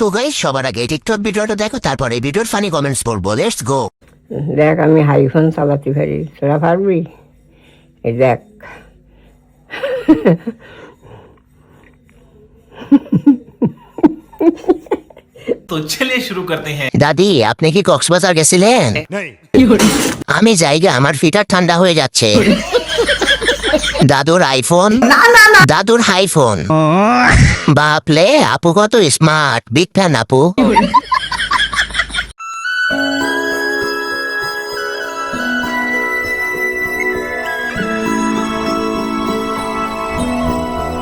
তো গাইস সবার আগে টিকটক ভিডিওটা দেখো, তারপরে ভিডিওর ফানি কমেন্টস পড়বো। Let's go. দেখ আমি হাইফোন চালাতে পারি, তোরা পারবি? এই দেখ तो चलिए शुरू करते हैं। দাদি আপনি কি কক্সবাজার গেছিলেন? আমি জায়গা আমার ফিটার ঠান্ডা হয়ে যাচ্ছে। দাদুর আইফোন, দাদুর হাইফোন। বাপলে আপু কত স্মার্ট, বিগ ফ্যান আপু।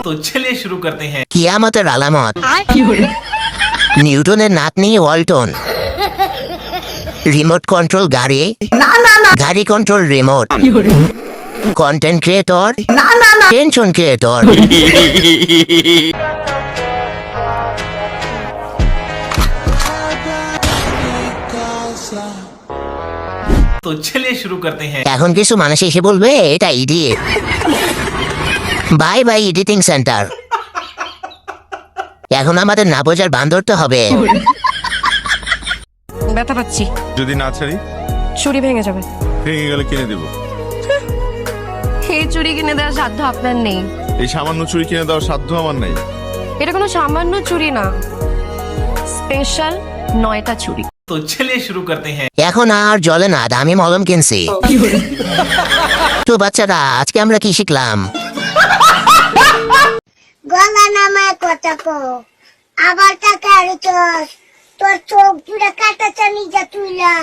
तो चलिए शुरू करते हैं। কিয়ামতের আলামত, নিউটনের নাতনি ওয়ালটন, রিমোট কন্ট্রোল গাড়ি, গাড়ি control remote, content creator, tension creator. तो चलिए शुरू करते हैं। এখন কিছু মানুষ এসে বলবে এটা idiot. Bye bye editing centre. এখন আমাদের না বোঝার বান ধরতে হবে। ব্যথা পাচ্ছি, যদি না ছাড়ি চুড়ি ভেঙে যাবে। ভেঙে গেলে কিনে দেব। এই চুড়ি কিনে দেওয়ার সাধ্য আপনার নেই। এই সামান্য চুরি কিনে দেওয়ার সাধ্য আমার নাই। এটা কোনো সামান্য চুড়ি না, স্পেশাল 9টা চুড়ি। तो चलिए शुरू करते हैं। এখন আর জলে না, দামি মলম কিনছি। তো বাচ্চারা আজকে আমরা কি শিখলাম? গলা নামায় কথা কো, আবার টাকা রেখস, তোর চোখ জুড়ে কাটা চানি যা তুইলা,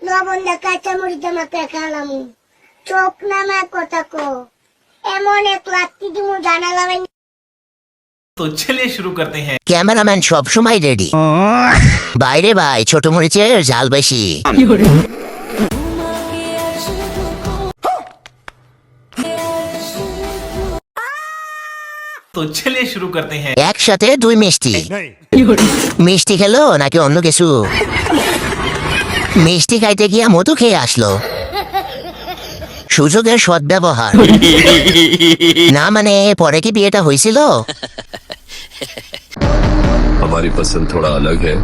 লবণ দা কাঁচা মরিচ মাকে খালামু। চোখ নামায় কথা কো, এমন এক লাত্তি দিমু জানালা ভাই। तो चलिए शुरू करते हैं। ক্যামেরাম্যান সব সময় রেডি। বাইরে ভাই ছোট মরিচের ঝাল বেশি। तो चलिए शुरू करते हैं। একসাথে দুই মিষ্টি। মিষ্টি খেলো নাকি অন্য কিছু? মিষ্টি খাইতে গিয়া মধু খেয়ে আসলো। সুযোগের সদ্ব্যবহার না, মানে পরে কি বিয়েটা হয়েছিল? हमारी पसंद थोड़ा अलग है,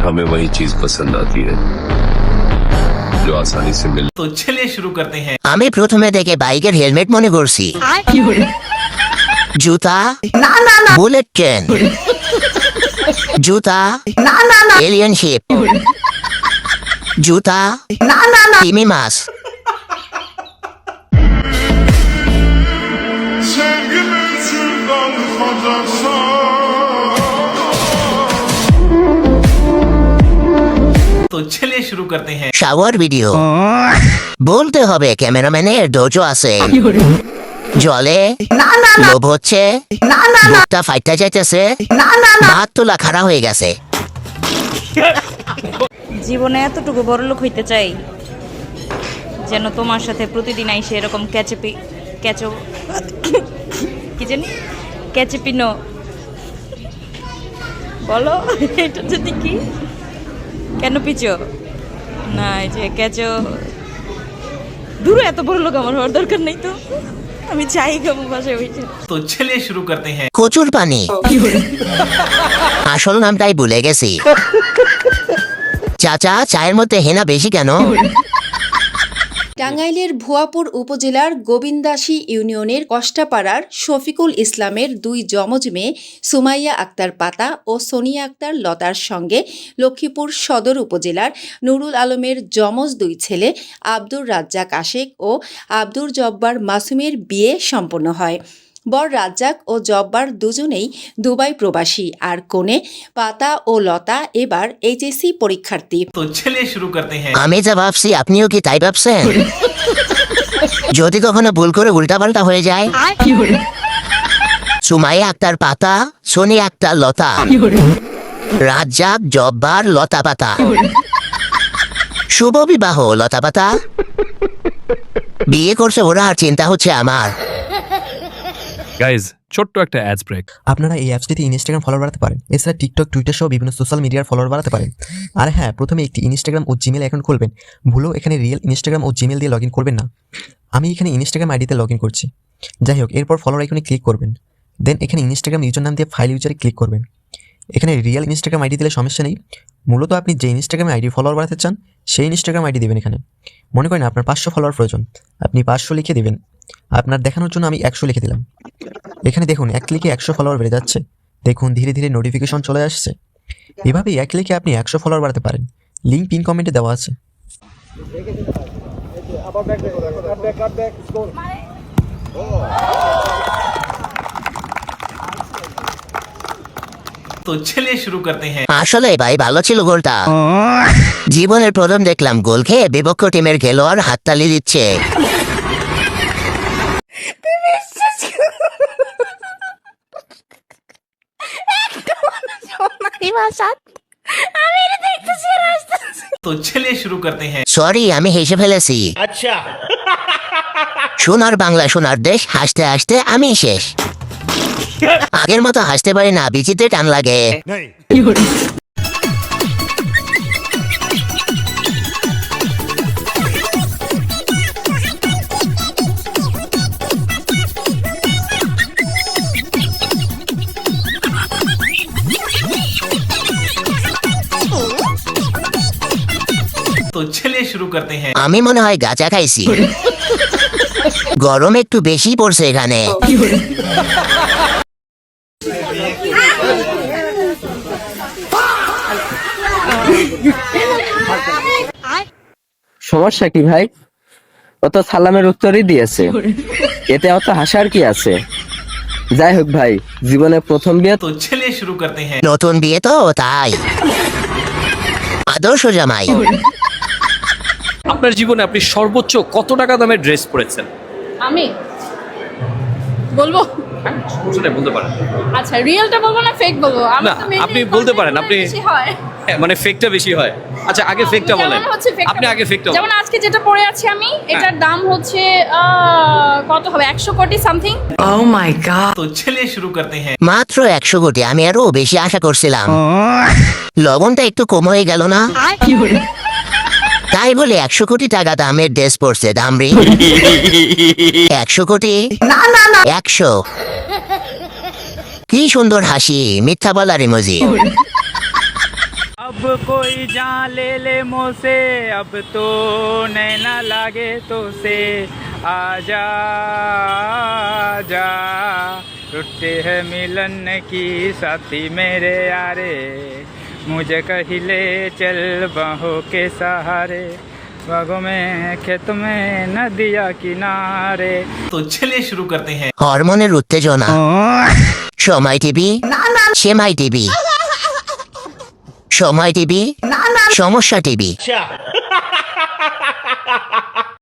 हमें वही चीज पसंद आती है जो आसानी से मिल। तो चलिए शुरू करते हैं। আমি প্রথমে দেখে বাইকের হেলমেট মনে করছি। জুতা, বুলেট ট্রেন, জুতা, এলিয়েন শিপ, জুতা, তিমি মাছ। तो चलिए शुरू करते हैं। শাওয়ার ভিডিও বলতে হবে ক্যামেরাম্যানের দোজো আছে। জলে লোভ হচ্ছে, বুকটা ফাইটা যাইতেছে, হাত তোলা খাড়া হয়ে গেছে। জীবনে এতটুকু বড় লোক হইতে চাই যেন তোমার সাথে প্রতিদিন আইসে এরকম কি জানি ক্যাচেপিনো বলো। এটা যদি কি কেন পিছো না, এই যে ক্যাচো দূরে এত বড় লোক আমার হওয়ার দরকার নেই। তো আমি চাই কেমন ভাষায় হইছে। तो चलिए शुरू करते हैं। কচুর পানি, আসল নামটাই ভুলে গেছি। চাচা চায়ের মধ্যে হেনা বেশি কেন? টাঙ্গাইলের ভুয়াপুর উপজেলার গোবিন্দাসী ইউনিয়নের কষ্টাপাড়ার শফিকুল ইসলামের দুই যমজ মেয়ে সুমাইয়া আক্তার পাতা ও সোনিয়া আক্তার লতার সঙ্গে লক্ষ্মীপুর সদর উপজেলার নুরুল আলমের যমজ দুই ছেলে আব্দুর রাজ্জাক আশেক ও আব্দুর জব্বার মাসুমের বিয়ে সম্পন্ন হয়। বর রাজ্জাক ও জব্বার দুজনেই দুবাই প্রবাসী, আর কনে পাতা ও লতা এবার এইচএসসি পরীক্ষার্থী। तो चलिए शुरू करते हैं। আমি যা ভাবছি আপনিও কি তাই ভাবছেন? যদি কখনো ভুল করে উল্টাপাল্টা হয়ে যায়। সুমাইয়া আক্তার পাতা, সোনিয়া আক্তার লতা, রাজ্জাক জব্বার লতা পাতা। শুভ বিবাহ লতা পাতা। বিয়ে করছে ওরা আর চিন্তা হচ্ছে আমার। গাইজ ছোট্ট একটা অ্যাডস ব্রেক। আপনারা এই অ্যাপসটিতে ইনস্টাগ্রাম ফলোয়ার বাড়াতে পারেন, এছাড়া টিকটক, টুইটার সহ বিভিন্ন সোশ্যাল মিডিয়ার ফলোয়ার বাড়াতে পারেন। আর হ্যাঁ, প্রথমে একটি ইনস্টাগ্রাম ও জিমেল অ্যাকাউন্ট খুলবেন। ভুলেও এখানে রিয়েল ইনস্টাগ্রাম ও জিমেল দিয়ে লগ ইন করবেন না। আমি এখানে ইনস্টাগ্রাম আইডিতে লগ ইন করছি। যাই হোক, এরপর ফলোয়ার আইকনে ক্লিক করবেন। দেন এখানে ইনস্টাগ্রাম ইউজার নাম দিয়ে ফাইল ইউজারে ক্লিক করবেন। এখানে রিয়েল ইনস্টাগ্রাম আইডি দিলে সমস্যা নেই। মূলত আপনি যে ইনস্টাগ্রামে আইডি ফলোয়ার বাড়াতে চান সেই ইনস্টাগ্রাম আইডি দেবেন। এখানে মনে করেন আপনার 500 ফলোয়ার প্রয়োজন, আপনি 500 লিখে দেবেন। আপনার দেখানোর জন্য আমি 100 লিখে দিলাম। এখানে দেখুন 1 ক্লিকে 100 ফলোয়ার বেড়ে যাচ্ছে। দেখুন ধীরে ধীরে নোটিফিকেশন চলে আসছে। এভাবেই 1 ক্লিকে আপনি 100 ফলোয়ার বাড়াতে পারেন। লিঙ্ক পিন কমেন্টে দেওয়া আছে। तो चलिए शुरू करते हैं। আসলে ভাই ভালো ছিল গোলটা। জীবনের প্রথম দেখলাম গোল খেয়ে বিপক্ষ টিমের খেলোয়াড় হাততালি দিচ্ছে। तो चलिए शुरू करते हैं। সরি আমি হেসে ফেলেছি। আচ্ছা সোনার বাংলা সোনার দেশ, হাসতে হাসতে আমি শেষ। আগের মতো হাসতে পারি না, বিচিতে টান লাগে। तो चलिए शुरू करते हैं। আমি মনে হয় গাঁজা খাইছি। গরম একটু বেশি পড়ছে এখানে। সমস্যা কি ভাই? ও তো সালামের উত্তরই দিয়েছে, এতে অত হাসার কি আছে? যাই হোক ভাই, জীবনে প্রথম বিয়ে तो चलिए शुरू करते हैं। নতুন বিয়ে তো তাই। আদর্শ জামাই। আপনার জীবনে আপনি সর্বোচ্চ কত টাকা দামের ড্রেস পরেছেন? আমি বলবো? সমস্যা নেই, বলতে পারেন। আচ্ছা, রিয়েলটা বলবো না ফেক বলবো? না, আপনি বলতে পারেন। আপনি হয় মানে ফেকটা বেশি হয়। আচ্ছা আগে ফেকটা বলেন। আপনি আগে ফেকটা যেমন আজকে যেটা পরে আছি আমি, এটার দাম হচ্ছে কত হবে, 100 কোটি সামথিং। तो चलिए शुरू करते हैं। মাত্র 100 কোটি, আমি আরো বেশি আশা করছিলাম। লবণটা একটু কম হয়ে গেল না? তাই বলে 100 কোটি টাকা দামের ড্রেস পড়ছে দামরি। 100 কোটি? 100। কি সুন্দর হাসি, মিথ্যা বলার ইমোজি। अब कोई जान ले ले मोसे, अब तो नैना लागे तो से आजा जा, टूटे है मिलन की साथी मेरे यारे, मुझे कहीं ले चल बाहों के सहारे, बागों में खेत में नदिया किनारे। तो चलिए शुरू करते हैं। হরমোনের উত্তেজনা। সময় টিভি, সেমাই টিভি। সময় টিভি, সমস্যা টিভি।